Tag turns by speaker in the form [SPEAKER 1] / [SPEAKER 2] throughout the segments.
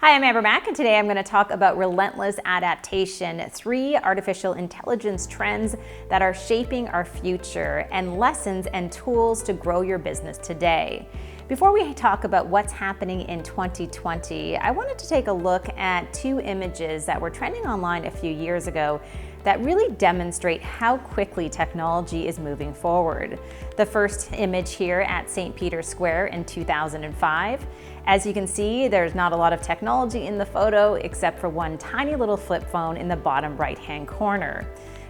[SPEAKER 1] Hi, I'm Amber Mack, and today I'm going to talk about relentless adaptation, 3 artificial intelligence trends that are shaping our future, and lessons and tools to grow your business today. Before we talk about what's happening in 2020, I wanted to take a look at 2 images that were trending online a few years ago that really demonstrate how quickly technology is moving forward. The first image here at St. Peter's Square in 2005. As you can see, there's not a lot of technology in the photo except for one tiny little flip phone in the bottom right-hand corner.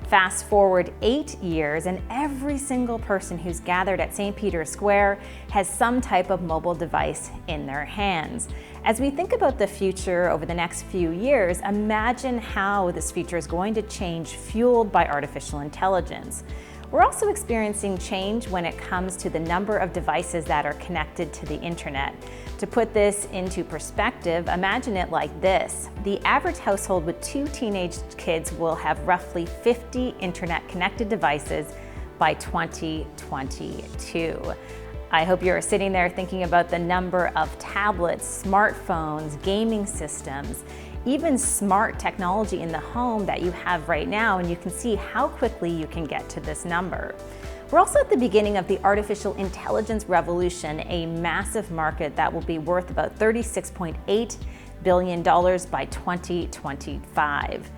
[SPEAKER 1] Fast forward 8 years, and every single person who's gathered at St. Peter's Square has some type of mobile device in their hands. As we think about the future over the next few years, imagine how this future is going to change, fueled by artificial intelligence. We're also experiencing change when it comes to the number of devices that are connected to the internet. To put this into perspective, imagine it like this. The average household with 2 teenage kids will have roughly 50 internet-connected devices by 2022. I hope you're sitting there thinking about the number of tablets, smartphones, gaming systems, even smart technology in the home that you have right now, and you can see how quickly you can get to this number. We're also at the beginning of the artificial intelligence revolution, a massive market that will be worth about $36.8 billion by 2025.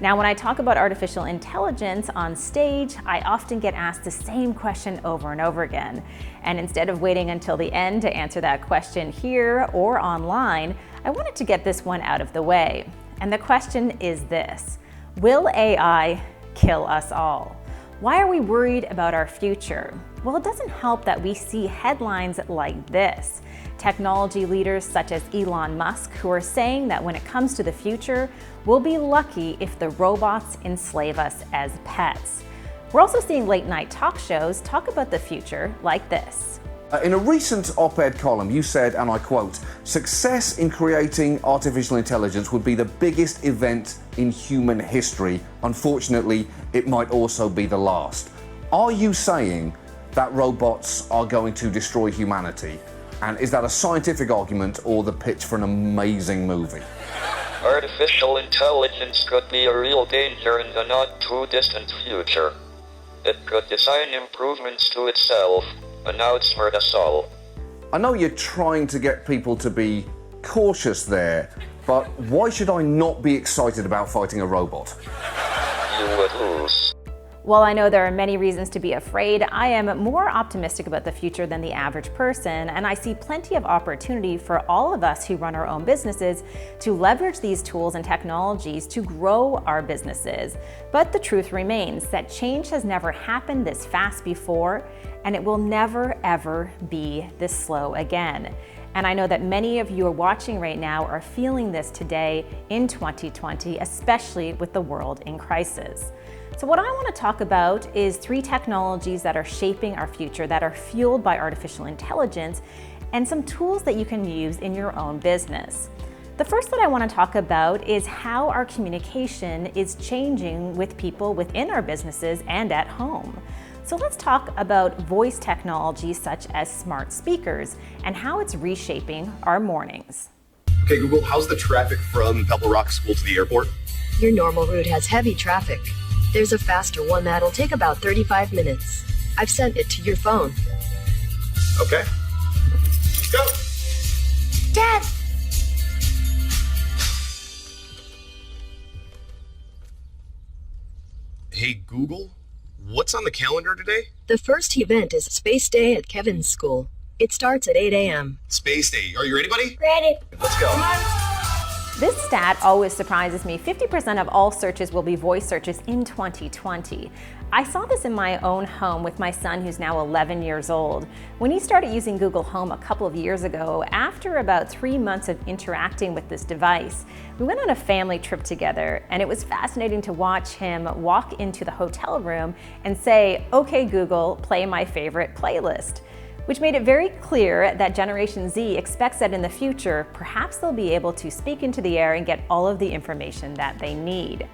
[SPEAKER 1] Now, when I talk about artificial intelligence on stage, I often get asked the same question over and over again. And instead of waiting until the end to answer that question here or online, I wanted to get this one out of the way. And the question is this: will AI kill us all? Why are we worried about our future? Well, it doesn't help that we see headlines like this. Technology leaders such as Elon Musk, who are saying that when it comes to the future, we'll be lucky if the robots enslave us as pets. We're also seeing late night talk shows talk about the future like this.
[SPEAKER 2] In a recent op-ed column, you said, and I quote, "Success in creating artificial intelligence would be the biggest event in human history. Unfortunately, it might also be the last." Are you saying that robots are going to destroy humanity? And is that a scientific argument or the pitch for an amazing movie?
[SPEAKER 3] Artificial intelligence could be a real danger in the not-too-distant future. It could design improvements to itself and outsmart us all.
[SPEAKER 2] I know you're trying to get people to be cautious there, but why should I not be excited about fighting a robot?
[SPEAKER 3] You would lose.
[SPEAKER 1] While I know there are many reasons to be afraid, I am more optimistic about the future than the average person, and I see plenty of opportunity for all of us who run our own businesses to leverage these tools and technologies to grow our businesses. But the truth remains that change has never happened this fast before, and it will never, ever be this slow again. And I know that many of you are watching right now are feeling this today in 2020, especially with the world in crisis. So what I want to talk about is 3 technologies that are shaping our future, that are fueled by artificial intelligence, and some tools that you can use in your own business. The first that I want to talk about is how our communication is changing with people within our businesses and at home. So let's talk about voice technology such as smart speakers and how it's reshaping our mornings.
[SPEAKER 4] Okay, Google, how's the traffic from Pebble Rock School to the airport?
[SPEAKER 5] Your normal route has heavy traffic. There's a faster one that'll take about 35 minutes. I've sent it to your phone.
[SPEAKER 4] Okay. Go!
[SPEAKER 5] Dad!
[SPEAKER 4] Hey, Google, what's on the calendar today?
[SPEAKER 5] The first event is Space Day at Kevin's school. It starts at 8 a.m.
[SPEAKER 4] Space Day. Are you ready, buddy?
[SPEAKER 5] Ready.
[SPEAKER 4] Let's go.
[SPEAKER 1] This stat always surprises me. 50% of all searches will be voice searches in 2020. I saw this in my own home with my son, who's now 11 years old. When he started using Google Home a couple of years ago, after about 3 months of interacting with this device, we went on a family trip together, and it was fascinating to watch him walk into the hotel room and say, "Okay, Google, play my favorite playlist," which made it very clear that Generation Z expects that in the future, perhaps they'll be able to speak into the air and get all of the information that they need.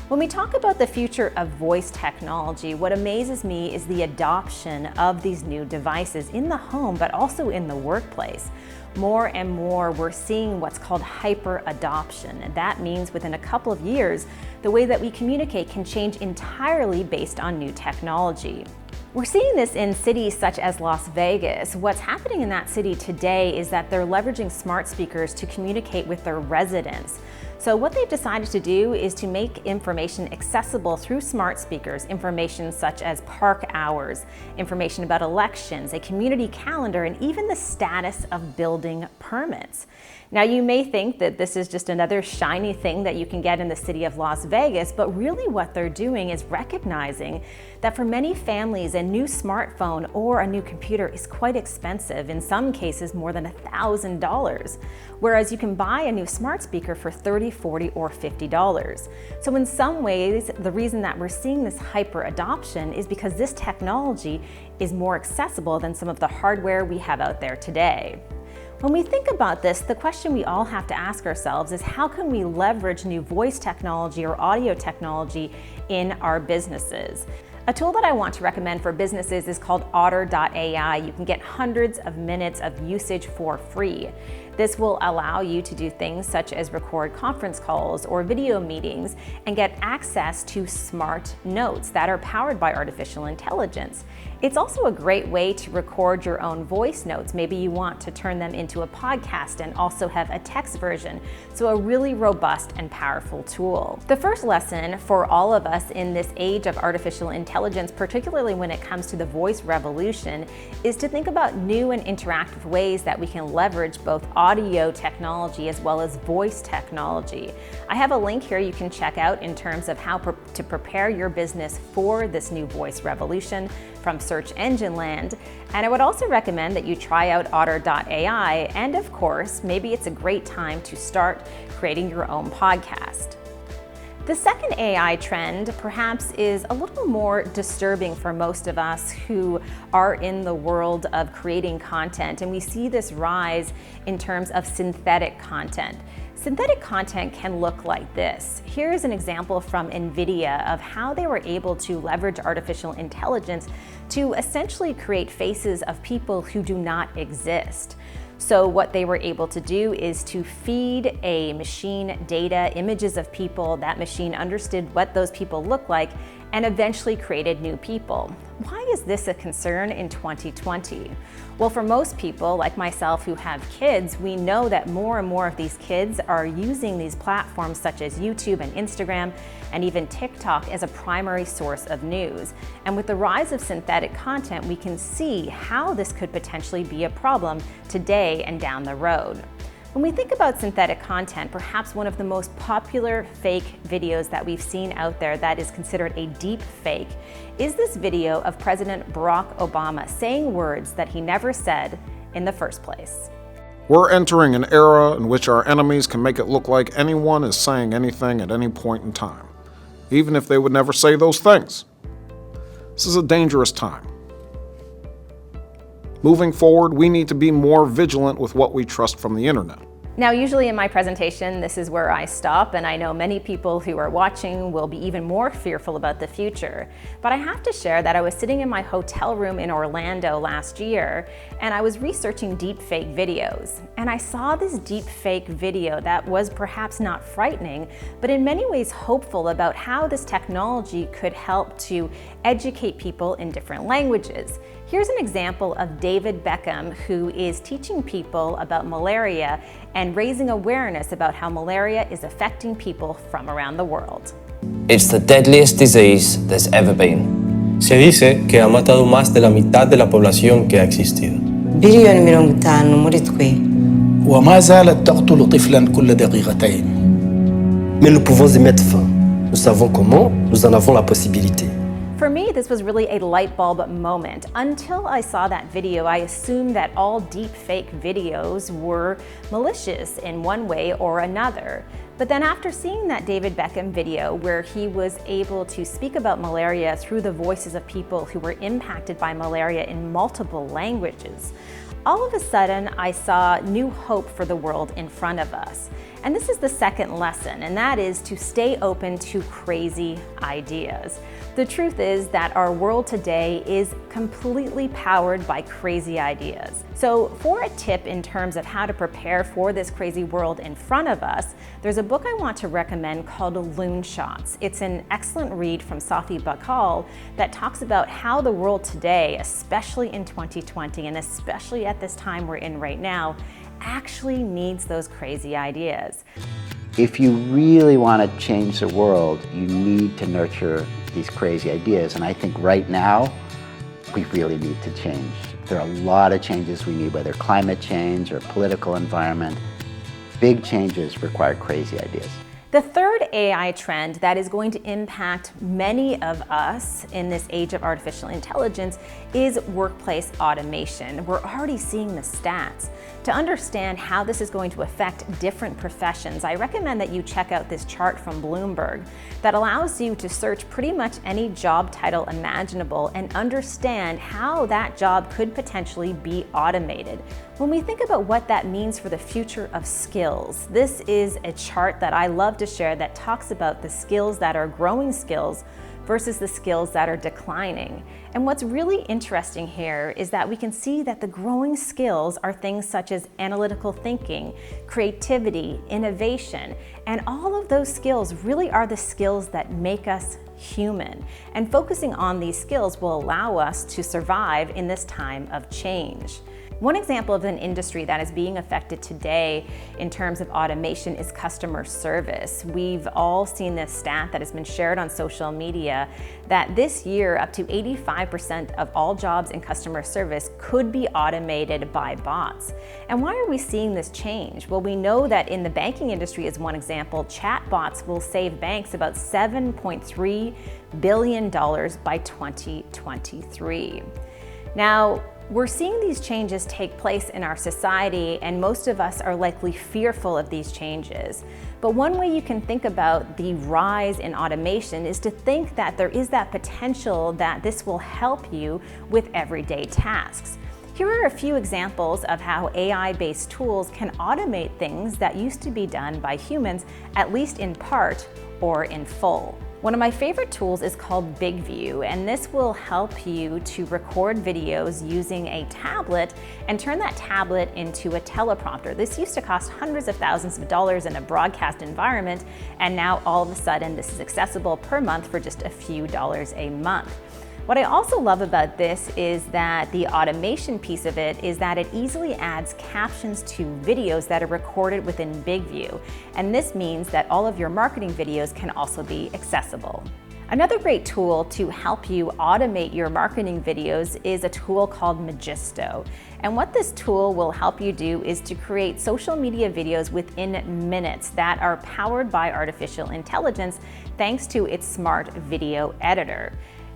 [SPEAKER 1] When we talk about the future of voice technology, what amazes me is the adoption of these new devices in the home, but also in the workplace. More and more, we're seeing what's called hyper adoption. And that means within a couple of years, the way that we communicate can change entirely based on new technology. We're seeing this in cities such as Las Vegas. What's happening in that city today is that they're leveraging smart speakers to communicate with their residents. So what they've decided to do is to make information accessible through smart speakers, information such as park hours, information about elections, a community calendar, and even the status of building permits. Now, you may think that this is just another shiny thing that you can get in the city of Las Vegas, but really what they're doing is recognizing that for many families, a new smartphone or a new computer is quite expensive, in some cases more than $1,000, whereas you can buy a new smart speaker for $30, $40, or $50. So in some ways, the reason that we're seeing this hyper adoption is because this technology is more accessible than some of the hardware we have out there today. When we think about this, the question we all have to ask ourselves is how can we leverage new voice technology or audio technology in our businesses? A tool that I want to recommend for businesses is called Otter.ai. You can get hundreds of minutes of usage for free. This will allow you to do things such as record conference calls or video meetings and get access to smart notes that are powered by artificial intelligence. It's also a great way to record your own voice notes. Maybe you want to turn them into a podcast and also have a text version. So a really robust and powerful tool. The first lesson for all of us in this age of artificial intelligence, particularly when it comes to the voice revolution, is to think about new and interactive ways that we can leverage both audio technology as well as voice technology. I have a link here you can check out in terms of how to prepare your business for this new voice revolution from search engine land. And I would also recommend that you try out Otter.ai, and of course, maybe it's a great time to start creating your own podcast. The second AI trend perhaps is a little more disturbing for most of us who are in the world of creating content, and we see this rise in terms of synthetic content. Synthetic content can look like this. Here's an example from NVIDIA of how they were able to leverage artificial intelligence to essentially create faces of people who do not exist. So what they were able to do is to feed a machine data, images of people. That machine understood what those people look like and eventually created new people. Why is this a concern in 2020? Well, for most people, like myself who have kids, we know that more and more of these kids are using these platforms such as YouTube and Instagram and even TikTok as a primary source of news. And with the rise of synthetic content, we can see how this could potentially be a problem today and down the road. When we think about synthetic content, perhaps one of the most popular fake videos that we've seen out there that is considered a deep fake is this video of President Barack Obama saying words that he never said in the first place.
[SPEAKER 6] We're entering an era in which our enemies can make it look like anyone is saying anything at any point in time, even if they would never say those things. This is a dangerous time. Moving forward, we need to be more vigilant with what we trust from the internet.
[SPEAKER 1] Now, usually in my presentation, this is where I stop, and I know many people who are watching will be even more fearful about the future. But I have to share that I was sitting in my hotel room in Orlando last year, and I was researching deepfake videos. And I saw this deepfake video that was perhaps not frightening, but in many ways hopeful about how this technology could help to educate people in different languages. Here's an example of David Beckham, who is teaching people about malaria and raising awareness about how malaria is affecting people from around the world.
[SPEAKER 7] It's the deadliest disease there's ever been.
[SPEAKER 8] Se dice que ha matado más de la mitad de la población que ha existido.
[SPEAKER 9] بليون من متان مرتقي
[SPEAKER 10] وما زالت تقتل طفلا كل دقيقتين.
[SPEAKER 8] Mais nous pouvons y mettre fin. Nous savons comment, nous en avons la possibilité.
[SPEAKER 1] For me, this was really a light bulb moment. Until I saw that video, I assumed that all deep fake videos were malicious in one way or another. But then after seeing that David Beckham video where he was able to speak about malaria through the voices of people who were impacted by malaria in multiple languages, all of a sudden I saw new hope for the world in front of us. And this is the second lesson, and that is to stay open to crazy ideas. The truth is that our world today is completely powered by crazy ideas. So for a tip in terms of how to prepare for this crazy world in front of us, there's a book I want to recommend called Loon Shots. It's an excellent read from Safi Bahcall that talks about how the world today, especially in 2020 and especially at this time we're in right now, actually needs those crazy ideas.
[SPEAKER 11] If you really want to change the world, you need to nurture these crazy ideas. And I think right now, we really need to change. There are a lot of changes we need, whether climate change or political environment. Big changes require crazy ideas.
[SPEAKER 1] The third AI trend that is going to impact many of us in this age of artificial intelligence is workplace automation. We're already seeing the stats. To understand how this is going to affect different professions, I recommend that you check out this chart from Bloomberg that allows you to search pretty much any job title imaginable and understand how that job could potentially be automated. When we think about what that means for the future of skills, this is a chart that I love to share that talks about the skills that are growing skills versus the skills that are declining. And what's really interesting here is that we can see that the growing skills are things such as analytical thinking, creativity, innovation, and all of those skills really are the skills that make us human. And focusing on these skills will allow us to survive in this time of change. One example of an industry that is being affected today in terms of automation is customer service. We've all seen this stat that has been shared on social media that this year up to 85% of all jobs in customer service could be automated by bots. And why are we seeing this change? Well, we know that in the banking industry, as one example, chatbots will save banks about $7.3 billion by 2023. Now, we're seeing these changes take place in our society, and most of us are likely fearful of these changes. But one way you can think about the rise in automation is to think that there is that potential that this will help you with everyday tasks. Here are a few examples of how AI-based tools can automate things that used to be done by humans, at least in part or in full. One of my favorite tools is called Big View, and this will help you to record videos using a tablet and turn that tablet into a teleprompter. This used to cost hundreds of thousands of dollars in a broadcast environment, and now all of a sudden this is accessible per month for just a few dollars a month. What I also love about this is that the automation piece of it is that it easily adds captions to videos that are recorded within Big View. And this means that all of your marketing videos can also be accessible. Another great tool to help you automate your marketing videos is a tool called Magisto. And what this tool will help you do is to create social media videos within minutes that are powered by artificial intelligence thanks to its smart video editor.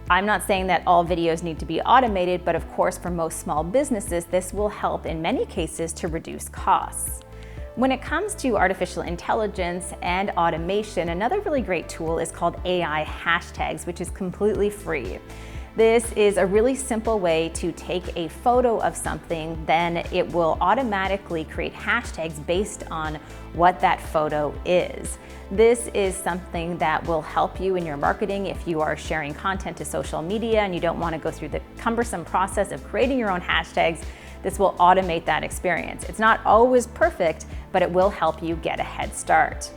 [SPEAKER 1] I'm not saying that all videos need to be automated, but of course for most small businesses, this will help in many cases to reduce costs. When it comes to artificial intelligence and automation, another really great tool is called AI hashtags, which is completely free. This is a really simple way to take a photo of something, then it will automatically create hashtags based on what that photo is. This is something that will help you in your marketing if you are sharing content to social media and you don't want to go through the cumbersome process of creating your own hashtags. This will automate that experience. It's not always perfect, but it will help you get a head start.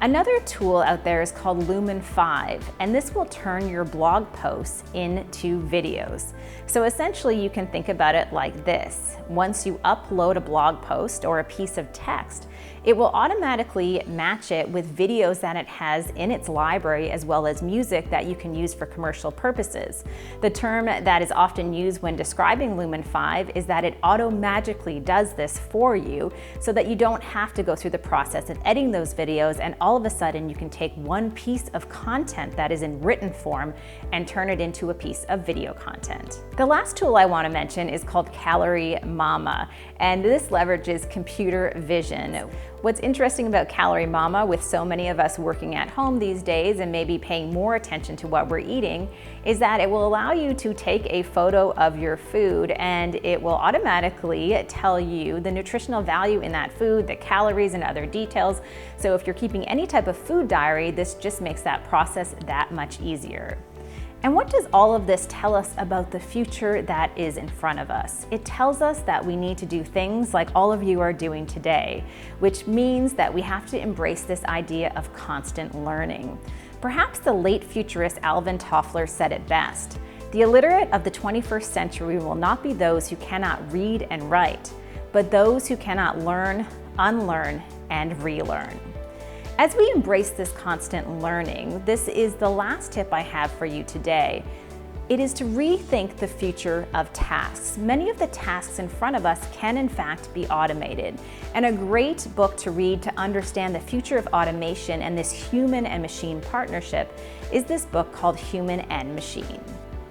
[SPEAKER 1] Another tool out there is called Lumen 5, and this will turn your blog posts into videos. So essentially you can think about it like this. Once you upload a blog post or a piece of text, it will automatically match it with videos that it has in its library as well as music that you can use for commercial purposes. The term that is often used when describing Lumen 5 is that it auto-magically does this for you so that you don't have to go through the process of editing those videos, and all of a sudden you can take one piece of content that is in written form and turn it into a piece of video content. The last tool I want to mention is called Calorie Mama, and this leverages computer vision. What's interesting about Calorie Mama, with so many of us working at home these days and maybe paying more attention to what we're eating, is that it will allow you to take a photo of your food and it will automatically tell you the nutritional value in that food, the calories and other details. So if you're keeping any type of food diary, this just makes that process that much easier. And what does all of this tell us about the future that is in front of us? It tells us that we need to do things like all of you are doing today, which means that we have to embrace this idea of constant learning. Perhaps the late futurist Alvin Toffler said it best: "The illiterate of the 21st century will not be those who cannot read and write, but those who cannot learn, unlearn, and relearn." As we embrace this constant learning, this is the last tip I have for you today. It is to rethink the future of tasks. Many of the tasks in front of us can in fact be automated. And a great book to read to understand the future of automation and this human and machine partnership is this book called Human and Machine.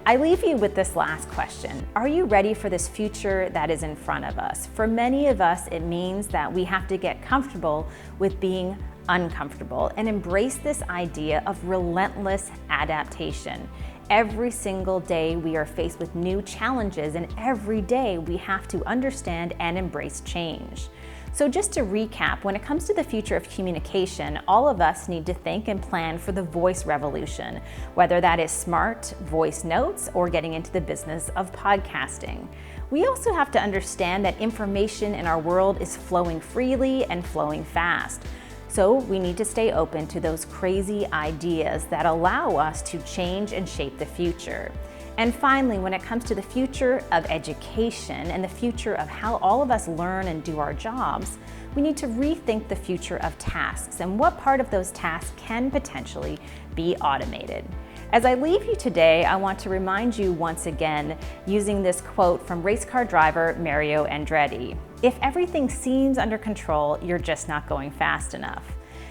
[SPEAKER 1] I leave you with this last question. Are you ready for this future that is in front of us? For many of us, it means that we have to get comfortable with being uncomfortable and embrace this idea of relentless adaptation. Every single day we are faced with new challenges, and every day we have to understand and embrace change. So just to recap, when it comes to the future of communication, all of us need to think and plan for the voice revolution, whether that is smart voice notes or getting into the business of podcasting. We also have to understand that information in our world is flowing freely and flowing fast. So we need to stay open to those crazy ideas that allow us to change and shape the future. And finally, when it comes to the future of education and the future of how all of us learn and do our jobs, we need to rethink the future of tasks and what part of those tasks can potentially be automated. As I leave you today, I want to remind you once again using this quote from race car driver Mario Andretti: "If everything seems under control, you're just not going fast enough."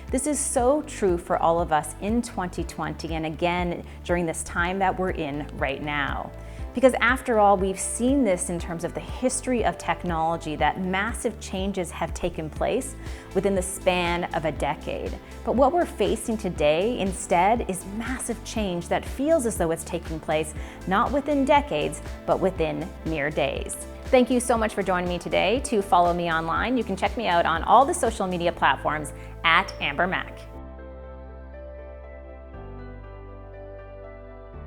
[SPEAKER 1] This is so true for all of us in 2020 and again during this time that we're in right now. Because after all, we've seen this in terms of the history of technology, that massive changes have taken place within the span of a decade. But what we're facing today instead is massive change that feels as though it's taking place not within decades, but within mere days. Thank you so much for joining me today. To follow me online, you can check me out on all the social media platforms at Amber Mack.